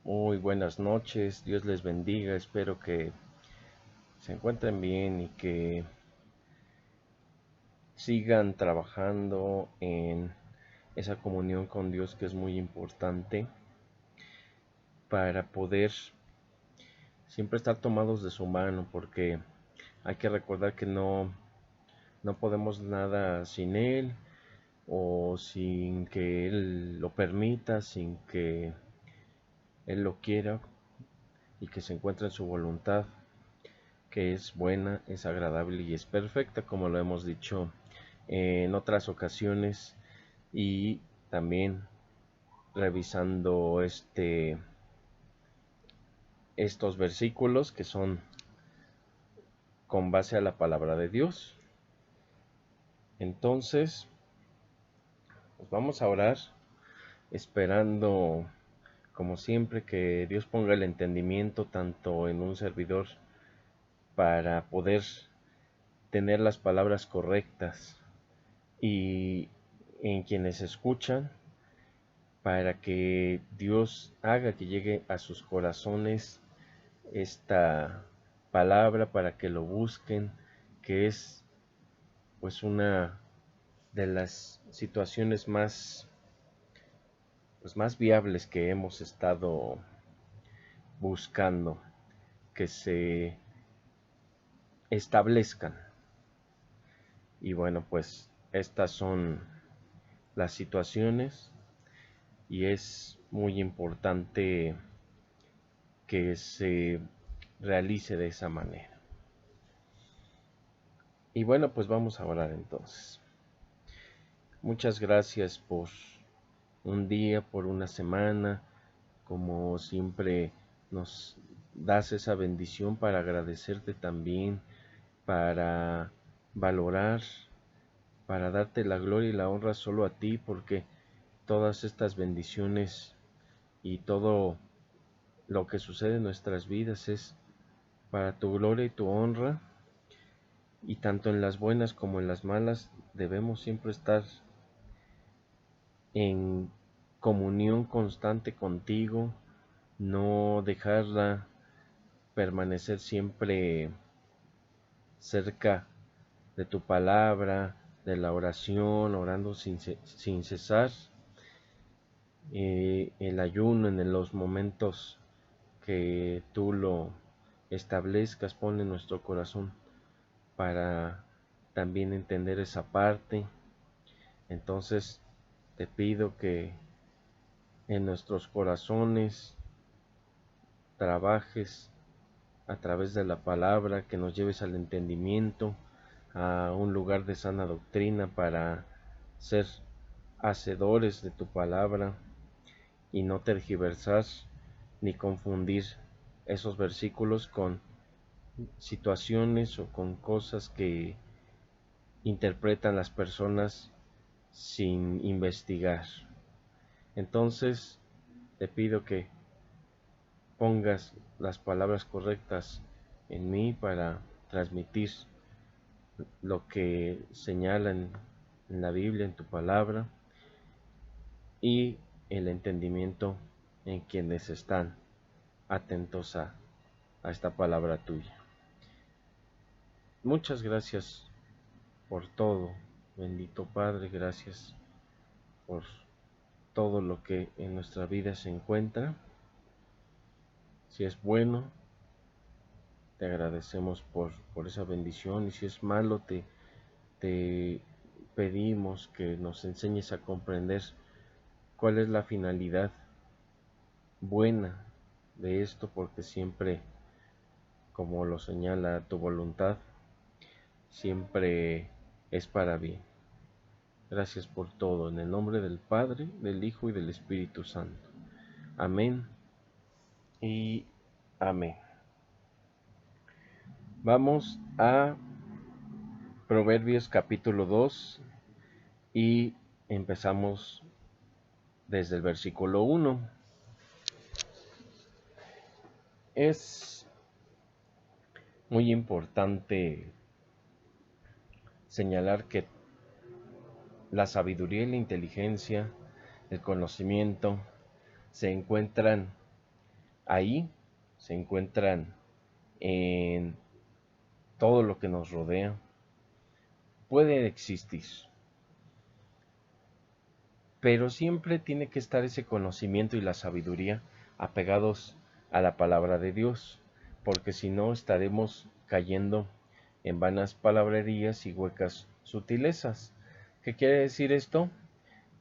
Muy buenas noches, Dios les bendiga, espero que se encuentren bien y que sigan trabajando en esa comunión con Dios que es muy importante para poder siempre estar tomados de su mano, porque hay que recordar que no podemos nada sin Él o sin que Él lo permita, sin que Él lo quiera y que se encuentre en su voluntad, que es buena, es agradable y es perfecta, como lo hemos dicho en otras ocasiones, y también revisando estos versículos que son con base a la palabra de Dios. Entonces, pues vamos a orar esperando, como siempre, que Dios ponga el entendimiento tanto en un servidor para poder tener las palabras correctas y en quienes escuchan, para que Dios haga que llegue a sus corazones esta palabra, para que lo busquen, que es pues una de las situaciones más viables que hemos estado buscando que se establezcan. Y bueno, pues estas son las situaciones y es muy importante que se realice de esa manera. Y bueno, pues vamos a orar entonces. Muchas gracias por un día, por una semana, como siempre nos das esa bendición para agradecerte también, para valorar, para darte la gloria y la honra solo a ti, porque todas estas bendiciones y todo lo que sucede en nuestras vidas es para tu gloria y tu honra, y tanto en las buenas como en las malas debemos siempre estar en comunión constante contigo, no dejarla, permanecer siempre cerca de tu palabra, de la oración, orando sin cesar, el ayuno en los momentos que tú lo establezcas, pon en nuestro corazón para también entender esa parte. Entonces te pido que en nuestros corazones trabajes a través de la palabra, que nos lleves al entendimiento, a un lugar de sana doctrina para ser hacedores de tu palabra y no tergiversar ni confundir esos versículos con situaciones o con cosas que interpretan las personas sin investigar. Entonces te pido que pongas las palabras correctas en mí para transmitir lo que señala en la Biblia, en tu palabra, y el entendimiento en quienes están atentos a esta palabra tuya. Muchas gracias por todo, bendito Padre, gracias por todo lo que en nuestra vida se encuentra. Si es bueno, te agradecemos por esa bendición, y si es malo, te pedimos que nos enseñes a comprender cuál es la finalidad buena de esto, porque siempre, como lo señala tu voluntad, siempre es para bien. Gracias por todo, en el nombre del Padre, del Hijo y del Espíritu Santo. Amén y amén. Vamos a Proverbios capítulo 2 y empezamos desde el versículo 1. Es muy importante señalar que la sabiduría y la inteligencia, el conocimiento, se encuentran ahí se encuentran en todo lo que nos rodea. Puede existir, pero siempre tiene que estar ese conocimiento y la sabiduría apegados a la palabra de Dios, porque si no estaremos cayendo en vanas palabrerías y huecas sutilezas. ¿Qué quiere decir esto?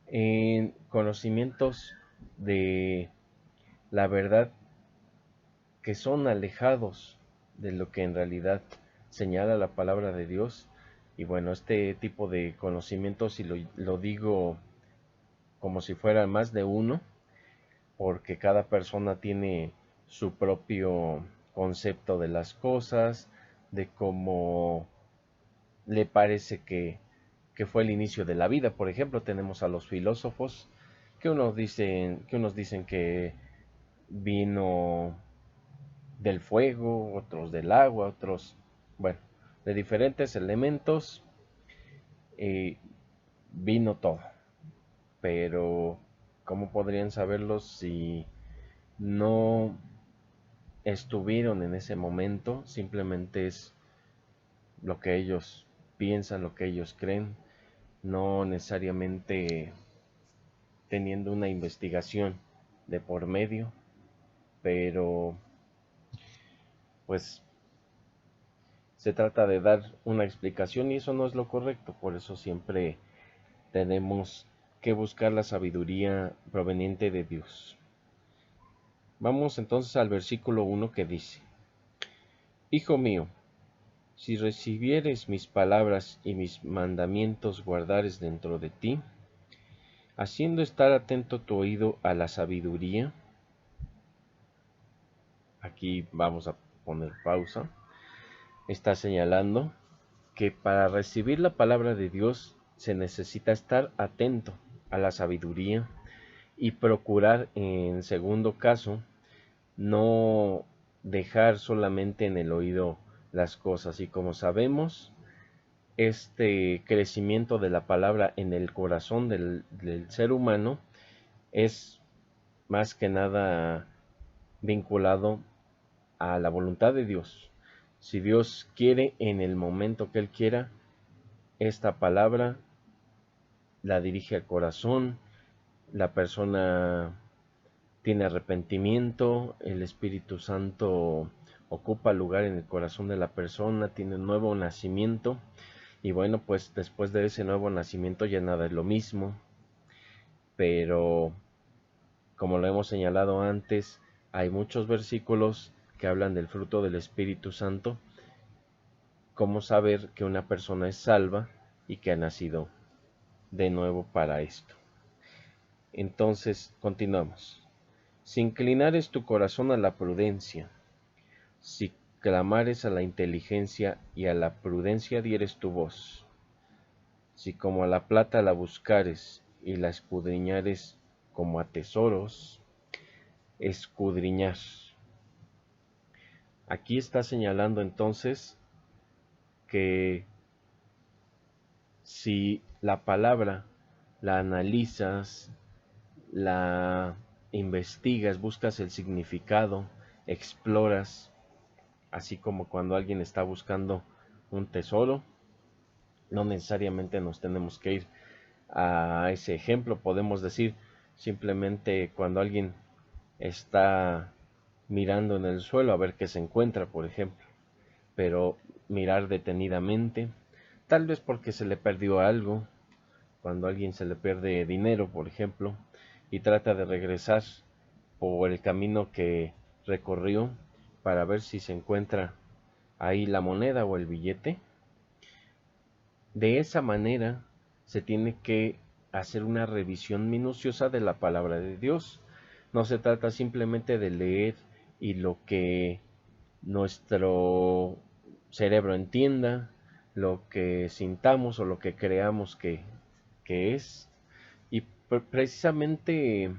En conocimientos de la verdad que son alejados de lo que en realidad señala la palabra de Dios. Y bueno, este tipo de conocimientos, si lo digo como si fuera más de uno, porque cada persona tiene su propio concepto de las cosas, de cómo le parece que fue el inicio de la vida. Por ejemplo, tenemos a los filósofos que unos dicen que vino del fuego, otros del agua, otros, bueno, de diferentes elementos vino todo. Pero ¿cómo podrían saberlo si no estuvieron en ese momento? Simplemente es lo que ellos piensan, lo que ellos creen, no necesariamente teniendo una investigación de por medio, pero pues se trata de dar una explicación y eso no es lo correcto. Por eso siempre tenemos que buscar la sabiduría proveniente de Dios. Vamos entonces al versículo 1 que dice: Hijo mío, si recibieres mis palabras y mis mandamientos guardares dentro de ti, haciendo estar atento tu oído a la sabiduría. Aquí vamos a poner pausa. Está señalando que para recibir la palabra de Dios se necesita estar atento a la sabiduría y procurar, en segundo caso, no dejar solamente en el oído las cosas. Y como sabemos, este crecimiento de la palabra en el corazón del ser humano es más que nada vinculado a la voluntad de Dios. Si Dios quiere, en el momento que Él quiera, esta palabra la dirige al corazón, la persona tiene arrepentimiento, el Espíritu Santo ocupa lugar en el corazón de la persona, tiene un nuevo nacimiento. Y bueno, pues después de ese nuevo nacimiento ya nada es lo mismo. Pero como lo hemos señalado antes, hay muchos versículos que hablan del fruto del Espíritu Santo. Cómo saber que una persona es salva y que ha nacido de nuevo para esto. Entonces, continuamos. Si inclinares tu corazón a la prudencia, si clamares a la inteligencia y a la prudencia dieres tu voz, si como a la plata la buscares y la escudriñares como a tesoros, escudriñar. Aquí está señalando entonces que si la palabra la analizas, la investigas, buscas el significado, exploras, así como cuando alguien está buscando un tesoro, no necesariamente nos tenemos que ir a ese ejemplo, podemos decir simplemente cuando alguien está mirando en el suelo a ver qué se encuentra, por ejemplo, pero mirar detenidamente, tal vez porque se le perdió algo, cuando a alguien se le pierde dinero, por ejemplo, y trata de regresar por el camino que recorrió para ver si se encuentra ahí la moneda o el billete. De esa manera se tiene que hacer una revisión minuciosa de la palabra de Dios. No se trata simplemente de leer y lo que nuestro cerebro entienda, lo que sintamos o lo que creamos que es. Y precisamente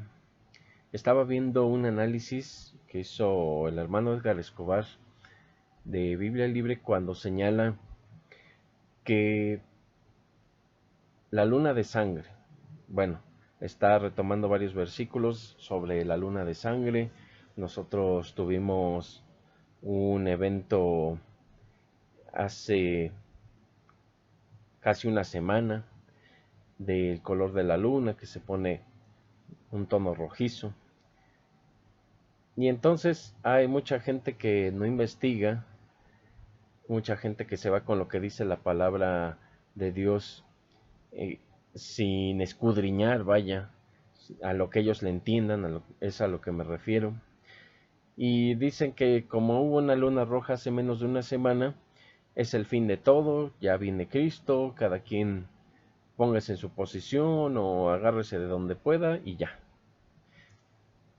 estaba viendo un análisis que hizo el hermano Edgar Escobar de Biblia Libre cuando señala que la luna de sangre, bueno, está retomando varios versículos sobre la luna de sangre, Nosotros tuvimos un evento hace casi una semana del color de la luna, que se pone un tono rojizo. Y entonces hay mucha gente que no investiga, mucha gente que se va con lo que dice la palabra de Dios, eh, sin escudriñar, vaya, a lo que ellos le entiendan, es a lo que me refiero. Y dicen que como hubo una luna roja hace menos de una semana, es el fin de todo, ya viene Cristo, cada quien póngase en su posición o agárrese de donde pueda y ya.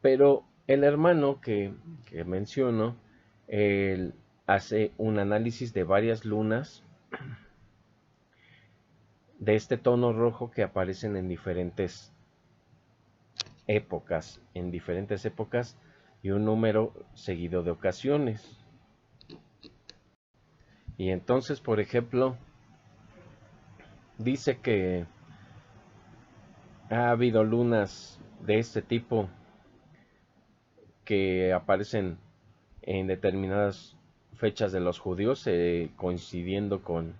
Pero el hermano que menciono, él hace un análisis de varias lunas de este tono rojo que aparecen en diferentes épocas y un número seguido de ocasiones. Y entonces, por ejemplo, dice que ha habido lunas de este tipo que aparecen en determinadas fechas de los judíos, coincidiendo con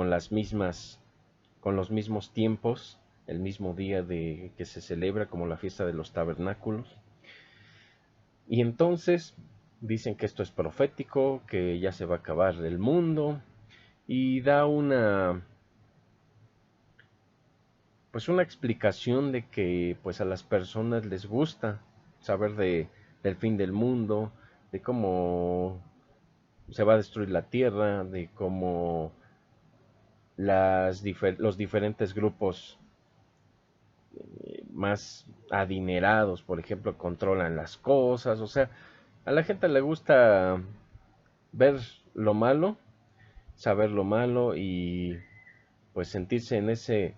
las mismas, con los mismos tiempos, el mismo día de que se celebra como la fiesta de los tabernáculos. Y entonces dicen que esto es profético, que ya se va a acabar el mundo, y da una explicación de que pues a las personas les gusta saber del fin del mundo, de cómo se va a destruir la tierra, de cómo los diferentes grupos más adinerados, por ejemplo, controlan las cosas. O sea, a la gente le gusta ver lo malo, saber lo malo y pues sentirse en ese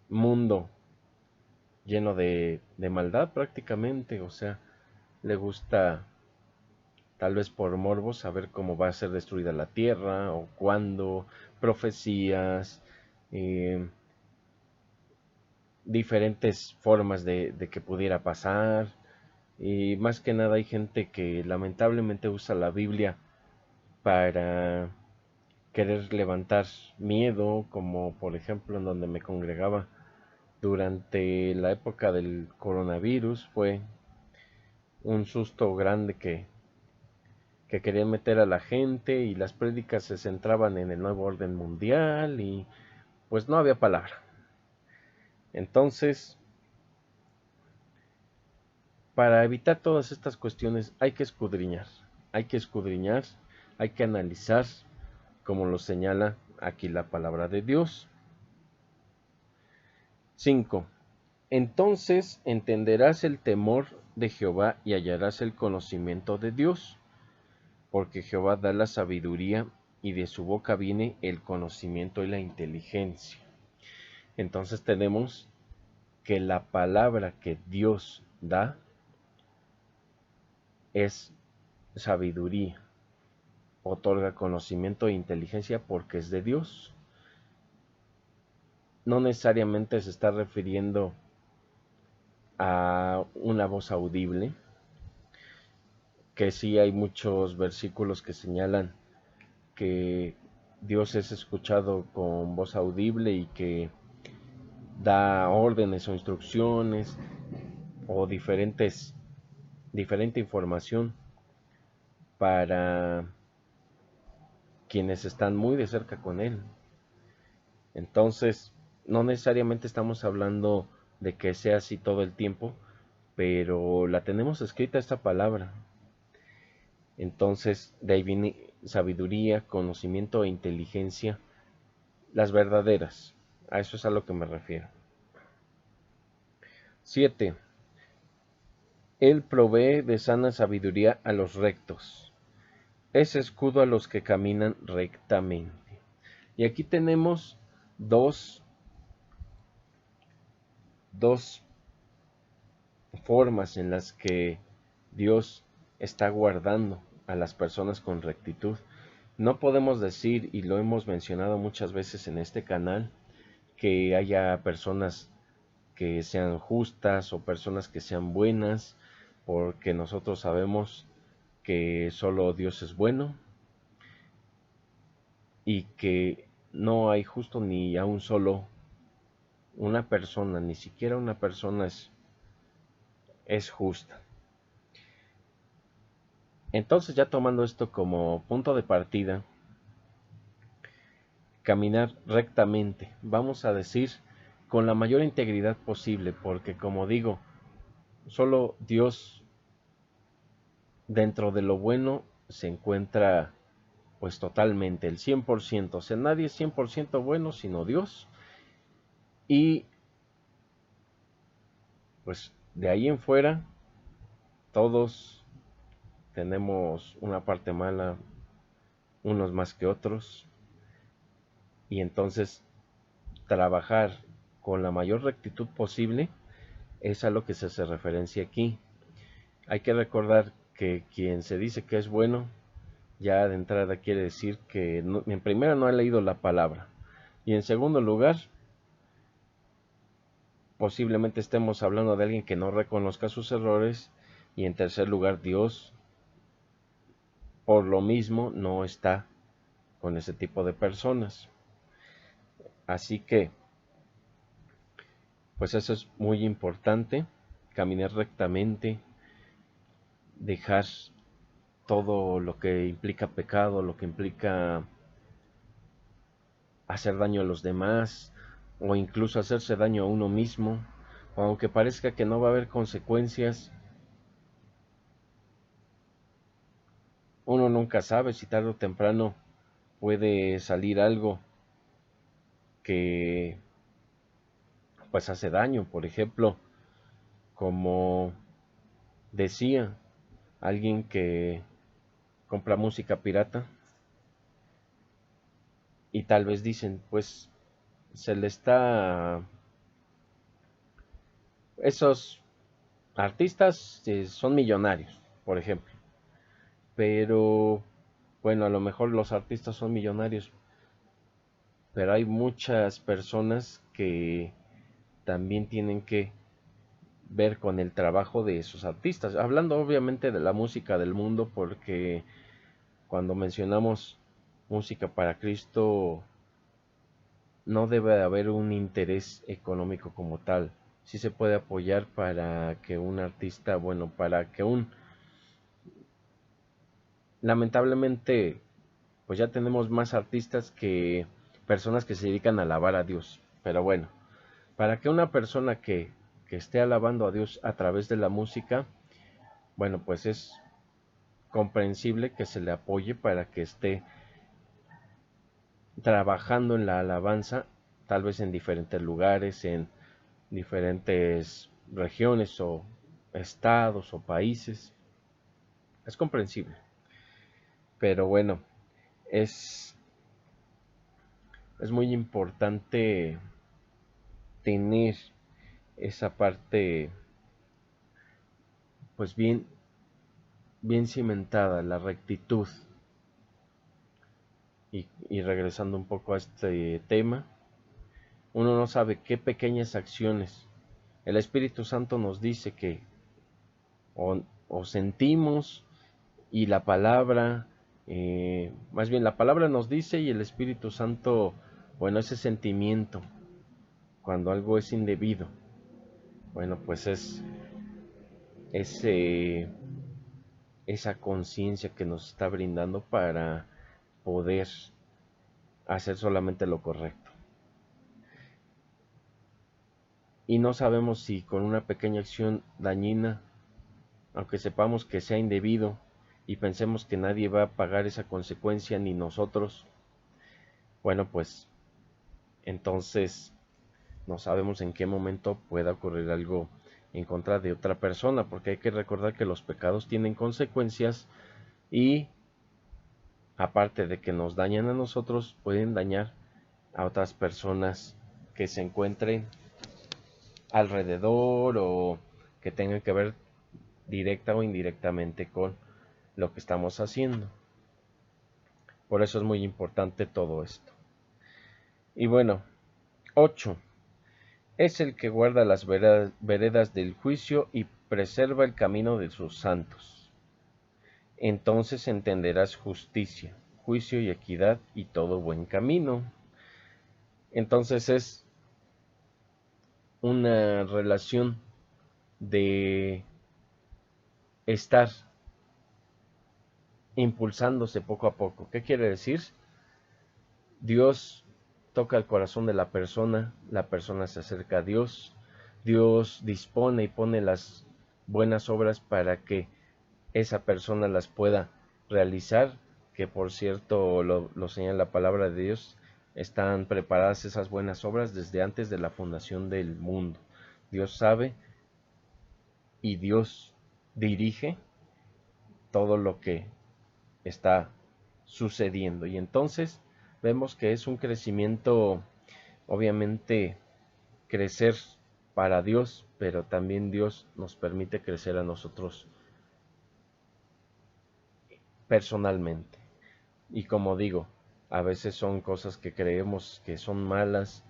mundo lleno de maldad prácticamente. O sea, le gusta tal vez por morbo saber cómo va a ser destruida la tierra o cuándo, profecías, eh, diferentes formas de que pudiera pasar. Y más que nada hay gente que lamentablemente usa la Biblia para querer levantar miedo, como por ejemplo en donde me congregaba durante la época del coronavirus. Fue un susto grande que querían meter a la gente y las prédicas se centraban en el nuevo orden mundial y pues no había palabra. Entonces, para evitar todas estas cuestiones hay que escudriñar, hay que analizar, como lo señala aquí la palabra de Dios. 5. Entonces entenderás el temor de Jehová y hallarás el conocimiento de Dios, porque Jehová da la sabiduría y de su boca viene el conocimiento y la inteligencia. Entonces tenemos que la palabra que Dios da es sabiduría, otorga conocimiento e inteligencia porque es de Dios. No necesariamente se está refiriendo a una voz audible, que sí hay muchos versículos que señalan que Dios es escuchado con voz audible y que da órdenes o instrucciones o diferente información para quienes están muy de cerca con Él. Entonces, no necesariamente estamos hablando de que sea así todo el tiempo, pero la tenemos escrita esta palabra. Entonces, de ahí viene sabiduría, conocimiento e inteligencia, las verdaderas. A eso es a lo que me refiero. 7. Él provee de sana sabiduría a los rectos. Es escudo a los que caminan rectamente. Y aquí tenemos dos formas en las que Dios está guardando a las personas con rectitud. No podemos decir, y lo hemos mencionado muchas veces en este canal, que haya personas que sean justas o personas que sean buenas, porque nosotros sabemos que solo Dios es bueno y que no hay justo ni a un solo una persona, ni siquiera una persona es justa. Entonces, ya tomando esto como punto de partida, caminar rectamente, vamos a decir con la mayor integridad posible, porque como digo, solo Dios dentro de lo bueno se encuentra pues totalmente, el 100%, o sea, nadie es 100% bueno sino Dios, y pues de ahí en fuera todos tenemos una parte mala, unos más que otros, y entonces trabajar con la mayor rectitud posible es a lo que se hace referencia aquí. Hay que recordar que quien se dice que es bueno, ya de entrada quiere decir que no, en primera no ha leído la palabra, y en segundo lugar, posiblemente estemos hablando de alguien que no reconozca sus errores, y en tercer lugar, Dios por lo mismo no está con ese tipo de personas. Así que, pues eso es muy importante, caminar rectamente, dejar todo lo que implica pecado, lo que implica hacer daño a los demás o incluso hacerse daño a uno mismo, o aunque parezca que no va a haber consecuencias, uno nunca sabe si tarde o temprano puede salir algo que pues hace daño. Por ejemplo, como decía alguien que compra música pirata y tal vez dicen, pues se le está, esos artistas son millonarios, por ejemplo, pero bueno, a lo mejor los artistas son millonarios, pero hay muchas personas que también tienen que ver con el trabajo de esos artistas, hablando obviamente de la música del mundo, porque cuando mencionamos música para Cristo no debe haber un interés económico como tal. Sí se puede apoyar para que un artista, bueno, para que lamentablemente, pues ya tenemos más artistas que personas que se dedican a alabar a Dios. Pero bueno, para que una persona que esté alabando a Dios a través de la música, bueno, pues es comprensible que se le apoye para que esté trabajando en la alabanza, tal vez en diferentes lugares, en diferentes regiones o estados o países. Es comprensible. Pero bueno, es, es muy importante tener esa parte pues bien cimentada, la rectitud. Y regresando un poco a este tema, uno no sabe qué pequeñas acciones el Espíritu Santo nos dice que o sentimos y la palabra, más bien la palabra nos dice y el Espíritu Santo, bueno, ese sentimiento, cuando algo es indebido, bueno, pues es ese, esa conciencia que nos está brindando para poder hacer solamente lo correcto. Y no sabemos si con una pequeña acción dañina, aunque sepamos que sea indebido y pensemos que nadie va a pagar esa consecuencia ni nosotros, bueno, pues entonces no sabemos en qué momento pueda ocurrir algo en contra de otra persona, porque hay que recordar que los pecados tienen consecuencias y aparte de que nos dañan a nosotros, pueden dañar a otras personas que se encuentren alrededor o que tengan que ver directa o indirectamente con lo que estamos haciendo. Por eso es muy importante todo esto. Y bueno, 8. Es el que guarda las veredas del juicio y preserva el camino de sus santos. Entonces entenderás justicia, juicio y equidad y todo buen camino. Entonces es una relación de estar impulsándose poco a poco. ¿Qué quiere decir? Dios toca el corazón de la persona se acerca a Dios, Dios dispone y pone las buenas obras para que esa persona las pueda realizar, que por cierto lo señala la palabra de Dios, están preparadas esas buenas obras desde antes de la fundación del mundo. Dios sabe y Dios dirige todo lo que está sucediendo. Y entonces vemos que es un crecimiento, obviamente, crecer para Dios, pero también Dios nos permite crecer a nosotros personalmente. Y como digo, a veces son cosas que creemos que son malas,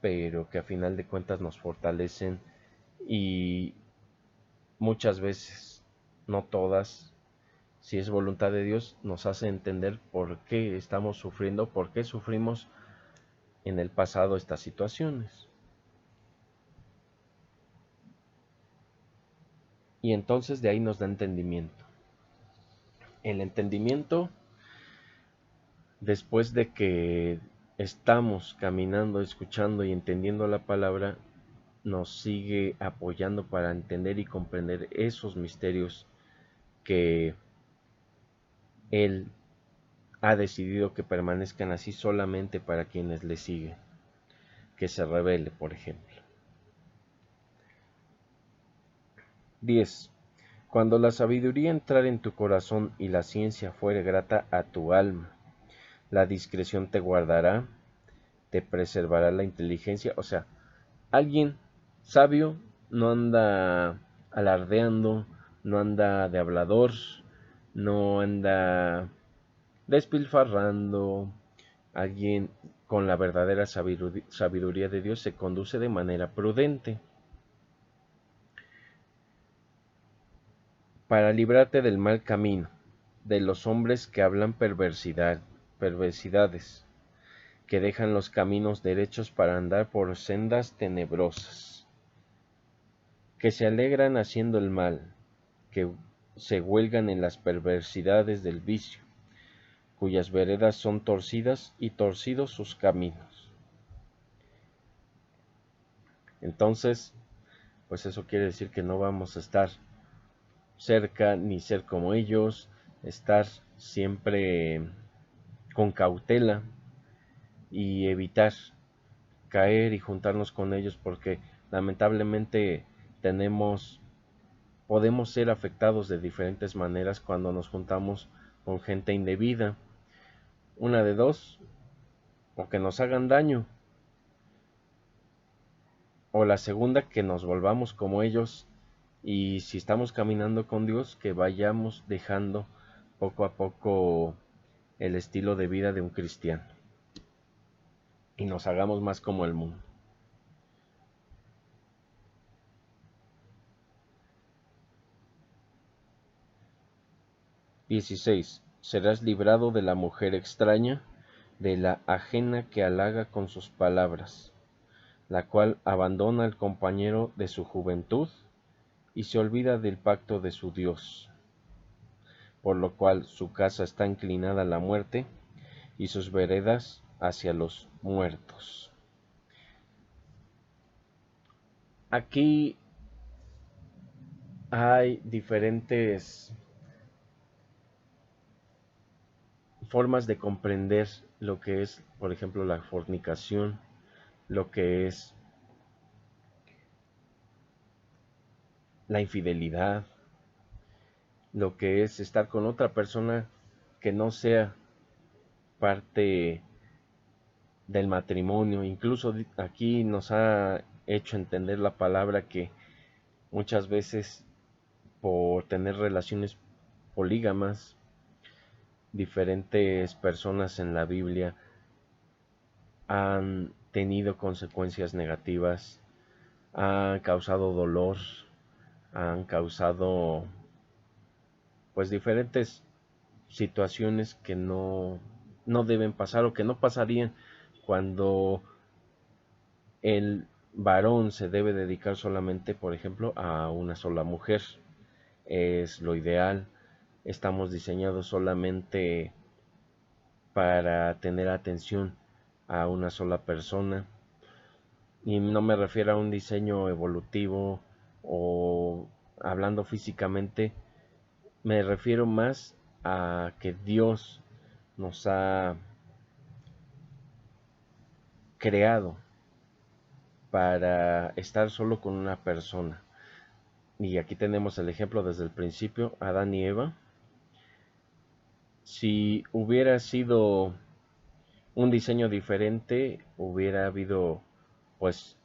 pero que a final de cuentas nos fortalecen y muchas veces, no todas, si es voluntad de Dios, nos hace entender por qué estamos sufriendo, por qué sufrimos en el pasado estas situaciones. Y entonces de ahí nos da entendimiento. El entendimiento, después de que estamos caminando, escuchando y entendiendo la palabra, nos sigue apoyando para entender y comprender esos misterios que Él ha decidido que permanezcan así solamente para quienes le siguen, que se revele, por ejemplo. 10. Cuando la sabiduría entrare en tu corazón y la ciencia fuere grata a tu alma, la discreción te guardará, te preservará la inteligencia. O sea, alguien sabio no anda alardeando, no anda de hablador, no anda despilfarrando. Alguien con la verdadera sabiduría de Dios se conduce de manera prudente. Para librarte del mal camino, de los hombres que hablan perversidades, que dejan los caminos derechos para andar por sendas tenebrosas, que se alegran haciendo el mal, que se huelgan en las perversidades del vicio, cuyas veredas son torcidas y torcidos sus caminos. Entonces, pues eso quiere decir que no vamos a estar cerca ni ser como ellos, estar siempre con cautela y evitar caer y juntarnos con ellos, porque lamentablemente podemos ser afectados de diferentes maneras cuando nos juntamos con gente indebida. Una de dos, o que nos hagan daño, o la segunda, que nos volvamos como ellos, y si estamos caminando con Dios, que vayamos dejando poco a poco el estilo de vida de un cristiano y nos hagamos más como el mundo. 16. Serás librado de la mujer extraña, de la ajena que halaga con sus palabras, la cual abandona al compañero de su juventud y se olvida del pacto de su Dios, por lo cual su casa está inclinada a la muerte y sus veredas hacia los muertos. Aquí hay diferentes formas de comprender lo que es, por ejemplo, la fornicación, lo que es la infidelidad, lo que es estar con otra persona que no sea parte del matrimonio. Incluso aquí nos ha hecho entender la palabra que muchas veces, por tener relaciones polígamas, diferentes personas en la Biblia han tenido consecuencias negativas, han causado dolor, han causado pues diferentes situaciones que no deben pasar o que no pasarían cuando el varón se debe dedicar solamente, por ejemplo, a una sola mujer. Es lo ideal. Estamos diseñados solamente para tener atención a una sola persona. Y no me refiero a un diseño evolutivo o hablando físicamente, me refiero más a que Dios nos ha creado para estar solo con una persona. Y aquí tenemos el ejemplo desde el principio, Adán y Eva. Si hubiera sido un diseño diferente, hubiera habido pues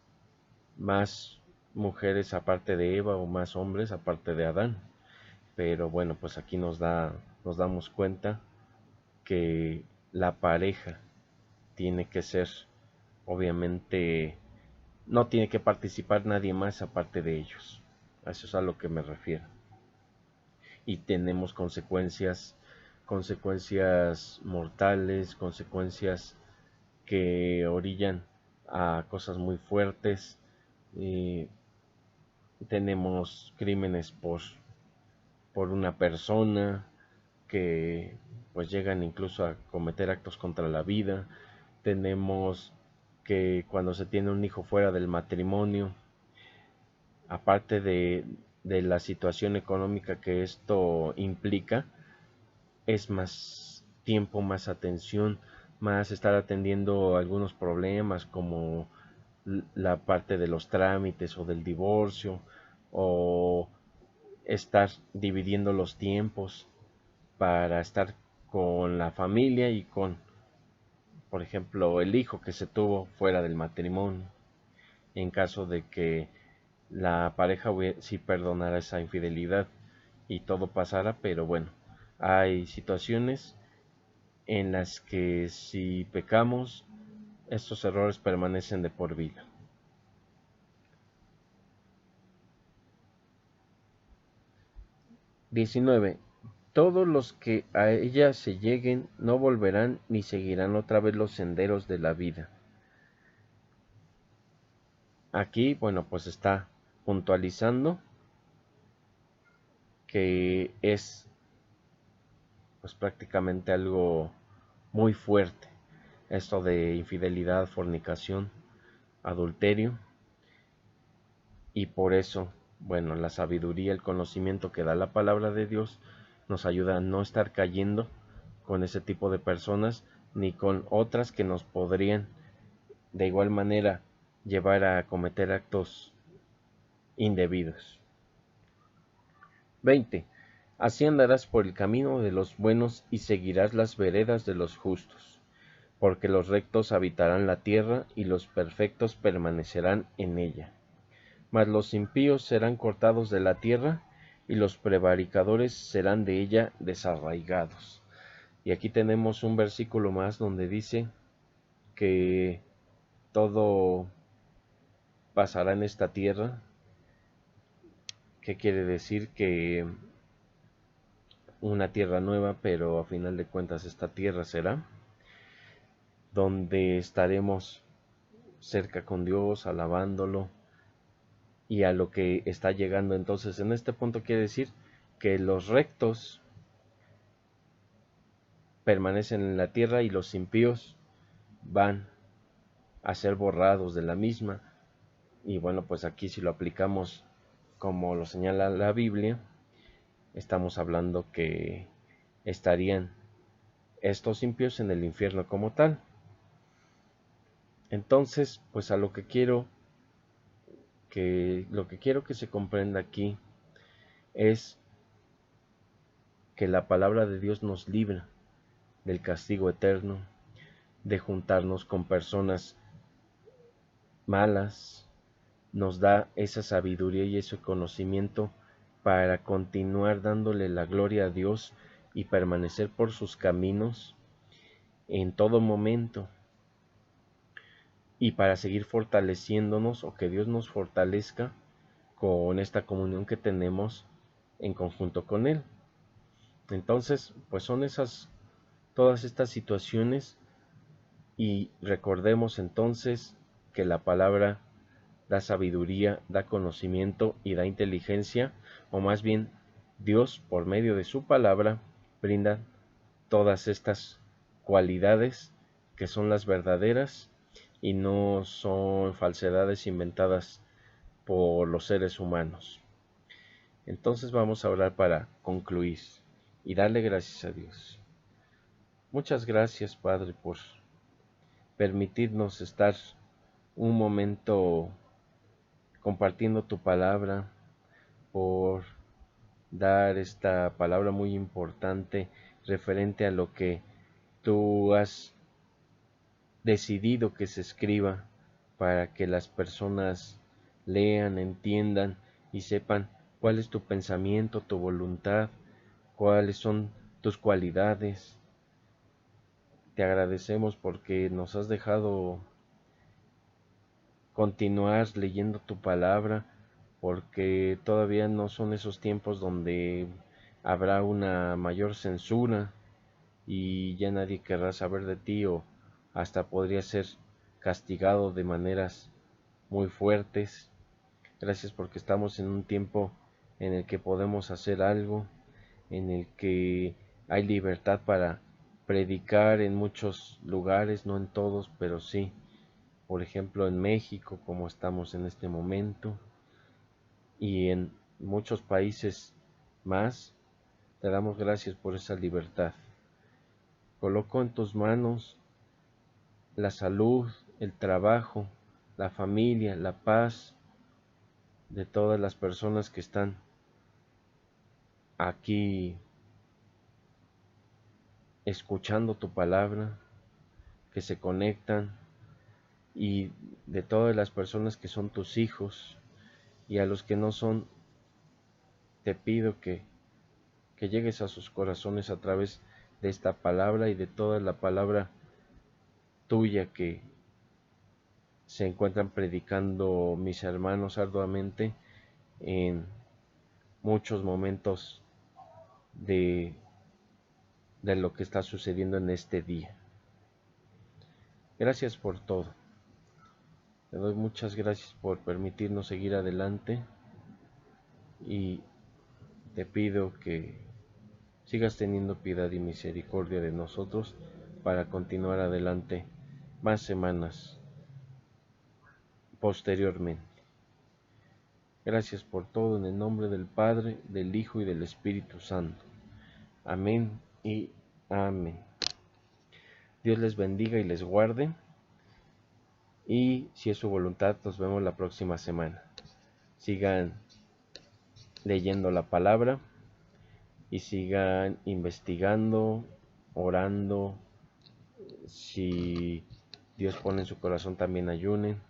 más mujeres aparte de Eva o más hombres aparte de Adán. Pero bueno, pues aquí nos damos cuenta que la pareja tiene que ser, obviamente, no tiene que participar nadie más aparte de ellos. A eso es a lo que me refiero. Y tenemos consecuencias mortales, consecuencias que orillan a cosas muy fuertes. Y tenemos crímenes por una persona que pues llegan incluso a cometer actos contra la vida. Tenemos que cuando se tiene un hijo fuera del matrimonio, aparte de la situación económica que esto implica, es más tiempo, más atención, más estar atendiendo algunos problemas como la parte de los trámites o del divorcio, o estar dividiendo los tiempos para estar con la familia y con, por ejemplo, el hijo que se tuvo fuera del matrimonio, en caso de que la pareja sí perdonara esa infidelidad y todo pasara. Pero bueno, hay situaciones en las que si pecamos, estos errores permanecen de por vida. 19. Todos los que a ella se lleguen no volverán ni seguirán otra vez los senderos de la vida. Aquí, bueno, pues está puntualizando que es pues prácticamente algo muy fuerte, esto de infidelidad, fornicación, adulterio, y por eso, bueno, la sabiduría, el conocimiento que da la palabra de Dios nos ayuda a no estar cayendo con ese tipo de personas ni con otras que nos podrían de igual manera llevar a cometer actos indebidos. 20. Así andarás por el camino de los buenos y seguirás las veredas de los justos, porque los rectos habitarán la tierra y los perfectos permanecerán en ella. Mas los impíos serán cortados de la tierra y los prevaricadores serán de ella desarraigados. Y aquí tenemos un versículo más donde dice que todo pasará en esta tierra. ¿Qué quiere decir? Que una tierra nueva, pero a final de cuentas esta tierra será donde estaremos cerca con Dios, alabándolo, y a lo que está llegando. Entonces, en este punto quiere decir que los rectos permanecen en la tierra y los impíos van a ser borrados de la misma. Y bueno, pues aquí si lo aplicamos como lo señala la Biblia, estamos hablando que estarían estos impíos en el infierno como tal. Entonces, pues a lo que quiero que se comprenda aquí es que la palabra de Dios nos libra del castigo eterno, de juntarnos con personas malas, nos da esa sabiduría y ese conocimiento para continuar dándole la gloria a Dios y permanecer por sus caminos en todo momento, y para seguir fortaleciéndonos, o que Dios nos fortalezca con esta comunión que tenemos en conjunto con Él. Entonces, pues son todas estas situaciones, y recordemos entonces que la palabra da sabiduría, da conocimiento y da inteligencia, o más bien Dios por medio de su palabra brinda todas estas cualidades que son las verdaderas y no son falsedades inventadas por los seres humanos. Entonces vamos a orar para concluir y darle gracias a Dios. Muchas gracias, Padre, por permitirnos estar un momento compartiendo tu palabra, por dar esta palabra muy importante referente a lo que tú has decidido que se escriba, para que las personas lean, entiendan y sepan cuál es tu pensamiento, tu voluntad, cuáles son tus cualidades. Te agradecemos porque nos has dejado continuar leyendo tu palabra, porque todavía no son esos tiempos donde habrá una mayor censura y ya nadie querrá saber de ti, o hasta podría ser castigado de maneras muy fuertes. Gracias porque estamos en un tiempo en el que podemos hacer algo, en el que hay libertad para predicar en muchos lugares, no en todos, pero sí. Por ejemplo, en México, como estamos en este momento, y en muchos países más, te damos gracias por esa libertad. Coloco en tus manos la salud, el trabajo, la familia, la paz de todas las personas que están aquí escuchando tu palabra, que se conectan, y de todas las personas que son tus hijos, y a los que no son, te pido que llegues a sus corazones a través de esta palabra y de toda la palabra tuya que se encuentran predicando mis hermanos arduamente en muchos momentos de lo que está sucediendo en este día. Gracias por todo. Te doy muchas gracias por permitirnos seguir adelante, y te pido que sigas teniendo piedad y misericordia de nosotros para continuar adelante más semanas posteriormente. Gracias por todo, en el nombre del Padre, del Hijo y del Espíritu Santo. Amén y amén. Dios les bendiga y les guarde, y si es su voluntad, nos vemos la próxima semana. Sigan leyendo la palabra y sigan investigando, orando. Si Dios pone en su corazón, también ayunen,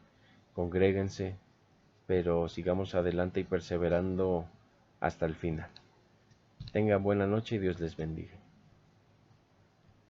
congréguense, pero sigamos adelante y perseverando hasta el final. Tengan buena noche y Dios les bendiga.